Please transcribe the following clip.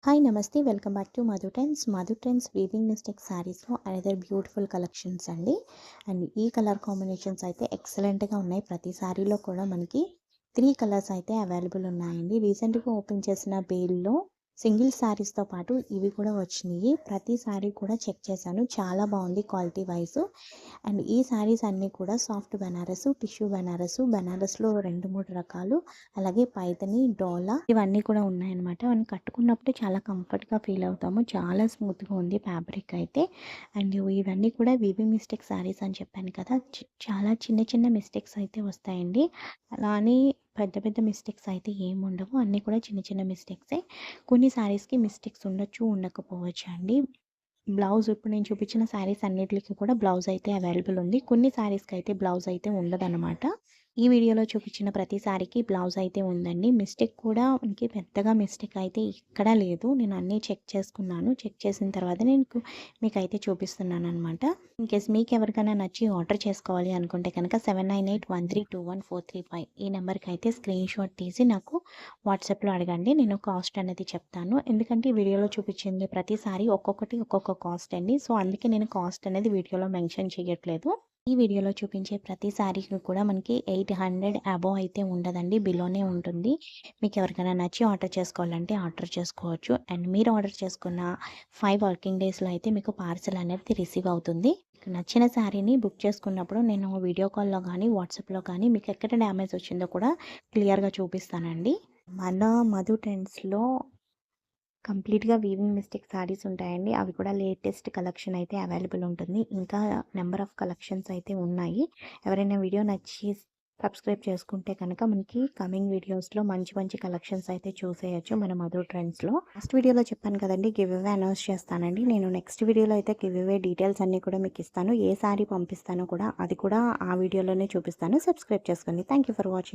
Hi నమస్తే welcome back to Madhu trends weaving mistake శారీస్లో another beautiful collections అండి. And ఈ కలర్ కాంబినేషన్స్ అయితే ఎక్సలెంట్గా ఉన్నాయి. ప్రతి శారీలో కూడా మనకి 3 కలర్స్ అయితే అవైలబుల్ ఉన్నాయండి. రీసెంట్గా ఓపెన్ చేసిన బేల్లో సింగిల్ శారీస్తో పాటు ఇవి కూడా వచ్చినాయి. ప్రతి శారీ కూడా చెక్ చేశాను, చాలా బాగుంది క్వాలిటీ వైజ్. అండ్ ఈ శారీస్ అన్నీ కూడా సాఫ్ట్ బెనారస్, టిష్యూ బెనారస్, బెనారస్లో 2-3 రకాలు, అలాగే పైతని, డోలా ఇవన్నీ కూడా ఉన్నాయన్నమాట. మనం కట్టుకున్నప్పుడు చాలా కంఫర్ట్గా ఫీల్ అవుతాము. చాలా స్మూత్గా ఉంది ఫ్యాబ్రిక్ అయితే. అండ్ ఇవన్నీ కూడా వీవింగ్ మిస్టేక్ శారీస్ అని చెప్పాను కదా, చాలా చిన్న చిన్న మిస్టేక్స్ అయితే వస్తాయండి. అలా అని పెద్ద పెద్ద మిస్టేక్స్ అయితే ఏమి ఉండవు, అన్నీ కూడా చిన్న చిన్న మిస్టేక్సే. కొన్ని శారీస్కి మిస్టేక్స్ ఉండొచ్చు, ఉండకపోవచ్చు అండి. బ్లౌజ్ ఇప్పుడు నేను చూపించిన శారీస్ అన్నిటికి కూడా బ్లౌజ్ అయితే అవైలబుల్ ఉంది. కొన్ని శారీస్కి అయితే బ్లౌజ్ అయితే ఉండదన్నమాట. ఈ వీడియోలో చూపించిన ప్రతి శారీకి బ్లౌజ్ అయితే ఉందండి. మిస్టేక్ కూడా మనకి పెద్దగా మిస్టేక్ అయితే ఎక్కడా లేదు. నేను అన్నీ చెక్ చేసుకున్నాను. చెక్ చేసిన తర్వాత నేను మీకైతే చూపిస్తున్నాను అనమాట. ఇన్కేస్ మీకు ఎవరికైనా నచ్చి ఆర్డర్ చేసుకోవాలి అనుకుంటే కనుక 7981321435 ఈ నెంబర్కి అయితే స్క్రీన్ షాట్ తీసి నాకు వాట్సాప్లో అడగండి. నేను కాస్ట్ అనేది చెప్తాను. ఎందుకంటే ఈ వీడియోలో చూపించింది ప్రతిసారి ఒక్కొక్కటి ఒక్కొక్క కాస్ట్ అండి. సో అందుకే నేను కాస్ట్ అనేది వీడియోలో మెన్షన్ చేయట్లేదు. ఈ వీడియోలో చూపించే ప్రతి శారీకి కూడా మనకి 800 అబోవ్ అయితే ఉండదండి, బిలోనే ఉంటుంది. మీకు ఎవరికైనా నచ్చి ఆర్డర్ చేసుకోవాలంటే ఆర్డర్ చేసుకోవచ్చు. అండ్ మీరు ఆర్డర్ చేసుకున్న 5 వర్కింగ్ డేస్లో అయితే మీకు పార్సల్ అనేది రిసీవ్ అవుతుంది. మీకు నచ్చిన శారీని బుక్ చేసుకున్నప్పుడు నేను వీడియో కాల్లో కానీ వాట్సాప్లో కానీ మీకు ఎక్కడ డ్యామేజ్ వచ్చిందో కూడా క్లియర్గా చూపిస్తానండి. మన మధు ట్రెండ్స్లో కంప్లీట్గా వీవింగ్ మిస్టేక్ శారీస్ ఉంటాయండి. అవి కూడా లేటెస్ట్ కలెక్షన్ అయితే అవైలబుల్ ఉంటుంది. ఇంకా నెంబర్ ఆఫ్ కలెక్షన్స్ అయితే ఉన్నాయి. ఎవరైనా వీడియో నచ్చి సబ్స్క్రైబ్ చేసుకుంటే కనుక మనకి కమింగ్ వీడియోస్లో మంచి మంచి కలెక్షన్స్ అయితే చూసేయచ్చు మన మధు ట్రెండ్స్లో. ఫస్ట్ వీడియోలో చెప్పాను కదండి, గివ్ అవే అనౌన్స్ చేస్తానండి. నేను నెక్స్ట్ వీడియోలో అయితే గివ్ అవే డీటెయిల్స్ అన్నీ కూడా మీకు ఇస్తాను. ఏ శారీ పంపిస్తానో కూడా అది కూడా ఆ వీడియోలోనే చూపిస్తాను. సబ్స్క్రైబ్ చేసుకోండి. Thank you for watching.